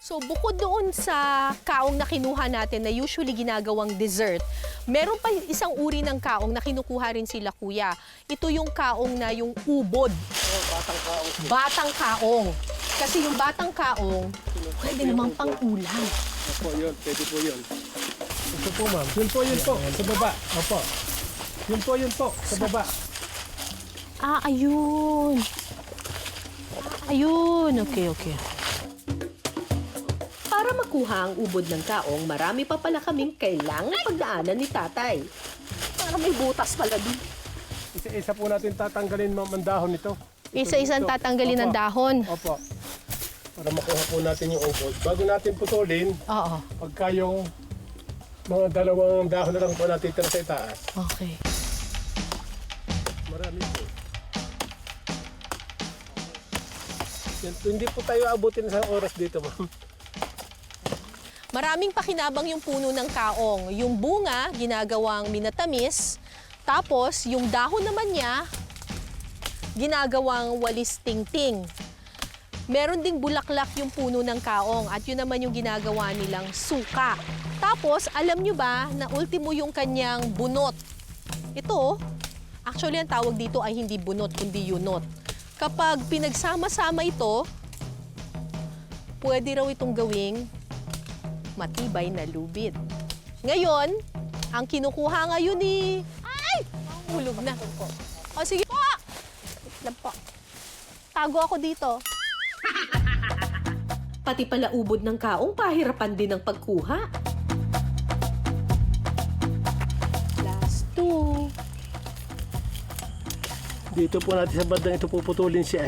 So bukod doon sa kaong na kinuha natin na usually ginagawang dessert, meron pa isang uri ng kaong na kinukuha rin sila kuya. Ito yung kaong na yung ubod. Oh, batang kaong. Batang kaong. Kasi yung batang kaong, pwede namang pang ulam. Opo, yun. Pwede po yun. Ito po, ma'am. Yun po, yun po. Sa baba. Opo. Yun po, yun po. Sa baba. Ah, ayun. Ayun. Okay, okay. Para makuha ang ubod ng kaong, marami pa pala kaming kailangang pagdaanan ni tatay. Para may butas pala din. Isa-isa po natin tatanggalin, ma'am, ang dahon nito. Isa-isang tatanggalin ng Opo. dahon. Opo. Para makuha po natin yung ubod. Bago natin putulin, Oo. pagka yung mga dalawang dahon na lang po natin tira sa itaas. Okay. Marami po. Yan, hindi po tayo abutin sa oras dito, ma'am. Maraming pakinabang yung puno ng kaong. Yung bunga, ginagawang minatamis. Tapos, yung dahon naman niya, ginagawang walis tingting. Meron ding bulaklak yung puno ng kaong at yun naman yung ginagawa nilang suka. Tapos, alam nyo ba na ultimo yung kanyang bunot? Ito, actually ang tawag dito ay hindi bunot kundi yunot. Kapag pinagsama-sama ito, pwede raw itong gawing matibay na lubid. Ngayon, ang kinukuha ngayon ni... Ay! Hulog na. O sige po! Wait lang po. Tago ako dito. Pati pala ubod ng kaong pahirapan din ang pagkuha. Last two. Dito po natin sa bandang ito puputulin siya.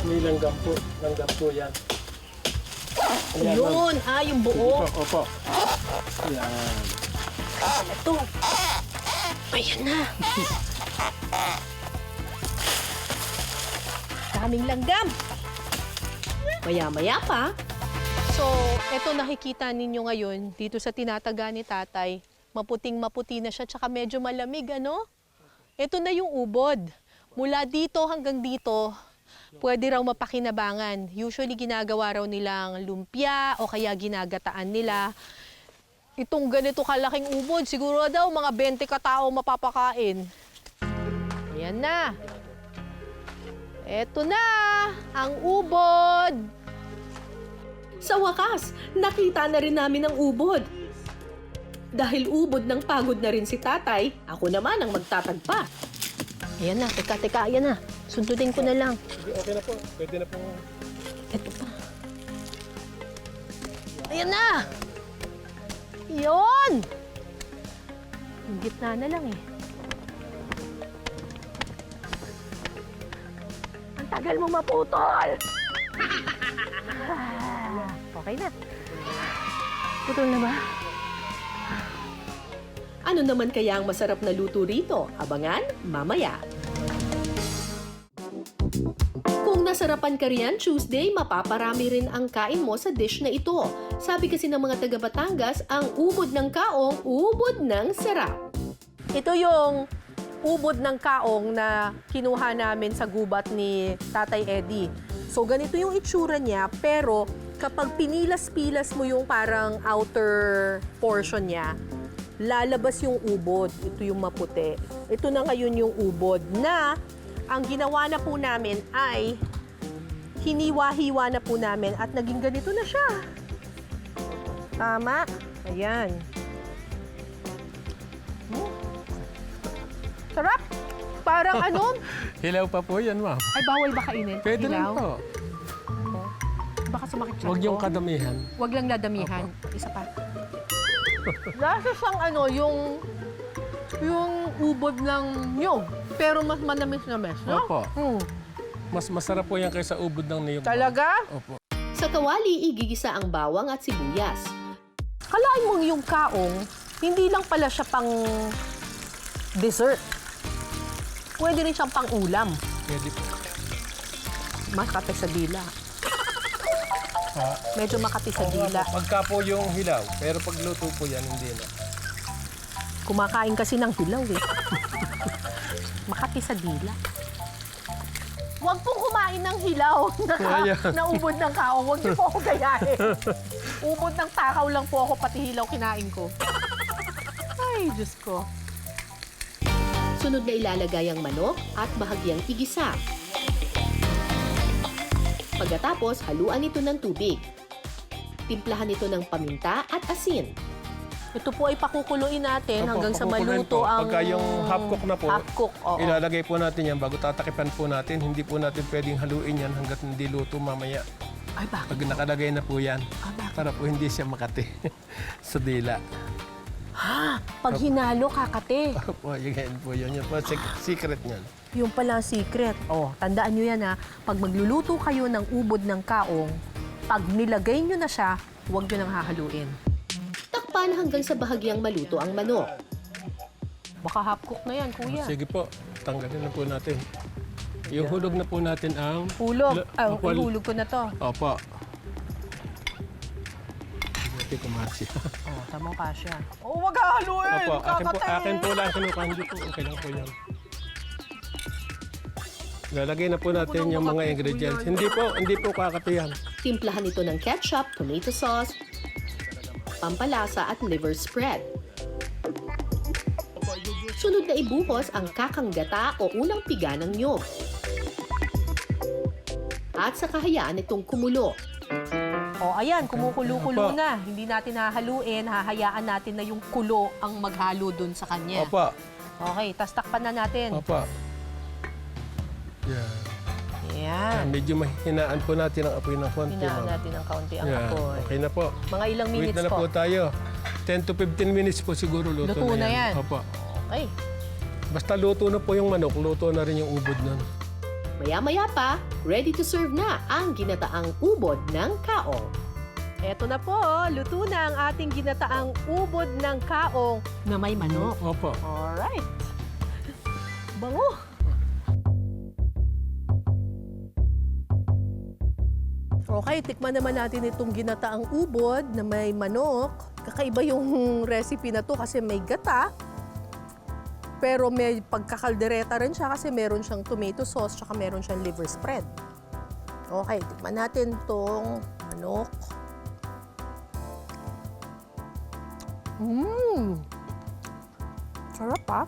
May langgam po. Langgam po yan. Ayan, ma'am. Yun! Ah, yung buo. Opo, opo. Yan. Ito. Ayan na. Daming langgam. Maya-maya pa. So, eto nakikita ninyo ngayon dito sa tinataga ni tatay. Maputing-maputi na siya, tsaka medyo malamig, ano? Ito na yung ubod. Mula dito hanggang dito, pwede raw mapakinabangan. Usually ginagawa raw nilang lumpia o kaya ginagataan nila. Itong ganito kalaking ubod, siguro daw mga 20 katao mapapakain. Ayan na. Eto na ang ubod. Sa wakas, nakita na rin namin ang ubod. Dahil ubod ng pagod na rin si tatay, ako naman ang magtatagpa. Ayan na, teka, ayan na. Sundudin ko na lang. Sige, okay na po. Pwede na po. Ito pa. Ayan na! Yun! Yung gitna na lang eh. Ang tagal mo maputol! Okay na. Putol na ba? Ano naman kaya ang masarap na luto rito? Abangan mamaya. Kung nasarapan ka riyan Tuesday, mapaparami rin ang kain mo sa dish na ito. Sabi kasi ng mga taga Batangas, ang ubod ng kaong, ubod ng sarap. Ito yung ubod ng kaong na kinuha namin sa gubat ni Tatay Eddie. So ganito yung itsura niya, pero kapag pinilas-pilas mo yung parang outer portion niya, lalabas yung ubod. Ito yung maputi. Ito na ngayon yung ubod na ang ginawa na po namin ay hiniwa-hiwa na po namin at naging ganito na siya. Tama? Ayan. Sarap! Parang ano? Hilaw pa po yan, ma'am. Ay, bawal ba kainin? Pwede lang Hilaw? po. Baka sumakit siya. Huwag yung kadamihan. Huwag lang dadamihan. Isa pa. Lasa siyang ano, yung ubod ng niyog. Pero mas manamis-namis, no? Opo. Hmm. Mas masarap po yan kaysa ubod ng niyog. Talaga? Opo. Sa kawali, igigisa ang bawang at sibuyas. Kalain mo yung kaong, hindi lang pala siya pang dessert. Pwede rin siyang pang ulam. Pwede po. Makati sa dila. Ha? Medyo makati sa dila. Pagka po yung hilaw, pero pag luto po yan, hindi na. Kumakain kasi ng hilaw eh. Makati sa dila. Huwag pong kumain ng hilaw na ubod ng kaong. Huwag niyo po ako gayahin. Ubod ng takaw lang po ako, pati hilaw kinain ko. Ay, Diyos ko. Sunod na ilalagay ang manok at bahagyang igisa. Pagkatapos, haluan ito ng tubig. Timplahan ito ng paminta at asin. Ito po ay pakukuluin natin Opo, hanggang sa pakukuluin maluto po. ang... Pagka yung half cook na po, Half cook, oo. ilalagay po natin yan bago tatakipan po natin. Hindi po natin pwedeng haluin yan hanggat hindi luto mamaya. Ay, bakit? Pag nakalagay na po yan, bakit? para po hindi siya makati sa dila. Ha? Pag hinalo, kakate. Opo, yan po yun. Yan po, secret niyan. Yung pala ang secret. Oh, tandaan nyo yan ha. Pag magluluto kayo ng ubod ng kaong, pag nilagay nyo na siya, huwag nyo nang hahaluin. Takpan hanggang sa bahagyang maluto ang manok. Baka half cook na yan, kuya. Sige po, tanggalin na po natin. Yung hulog na po natin ang... Hulog. Opo, Ihulog ko na to. Opo. Hindi kumasi. Oh, tamang kasya. Oh, wag hahaluin! Opo, akin po lang kinukuha. Hindi po, okay lang po yan. Lalagay na po natin yung mga ingredients. Hindi po kakatiyan. Timplahan ito ng ketchup, tomato sauce, pampalasa at liver spread. Sunod na ibuhos ang kakanggata o unang piga ng niyog. At sa kahayaan itong kumulo. Oh, ayan, kumukulo-kulo Opo. na. Hindi natin hahaluin, hahayaan natin na yung kulo ang maghalo dun sa kanya. Opo. Okay, tas takpan na natin. Opo. Yan. Yan. Medyo mahinaan po natin ang apoy ng konti. Hinaan ma'am. natin ng kaunti ang Yan. apoy. Okay na po. Mga ilang Wait minutes na po. po tayo. 10 to 15 minutes po siguro luto, Luto na yan. Opo. Okay. Basta luto na po yung manok, luto na rin yung ubod nun. Maya-maya pa, ready to serve na ang ginataang ubod ng kaong. Eto na po, luto na ang ating ginataang ubod ng kaong na may manok. Opo. Alright. Bango. Okay, tikman naman natin itong ginataang ubod na may manok. Kakaiba yung recipe na to kasi may gata. Pero may pagkakaldereta rin siya kasi meron siyang tomato sauce tsaka meron siyang liver spread. Okay, tikman natin itong manok. Sarap ah.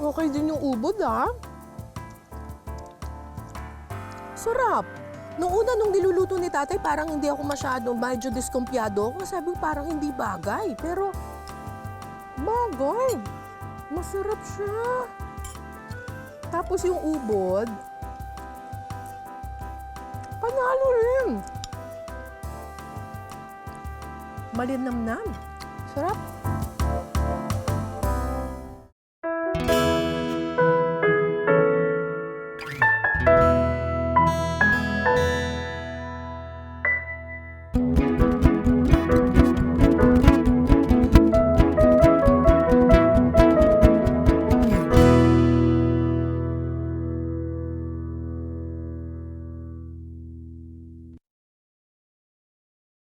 Okay din yung ubod ah. Sarap. Nung una, nung niluluto ni tatay, parang hindi ako medyo diskumpiyado ako. Sabi ko parang hindi bagay. Pero, bagay. Masarap siya. Tapos yung ubod, panalo rin. Malinamnam. Sarap.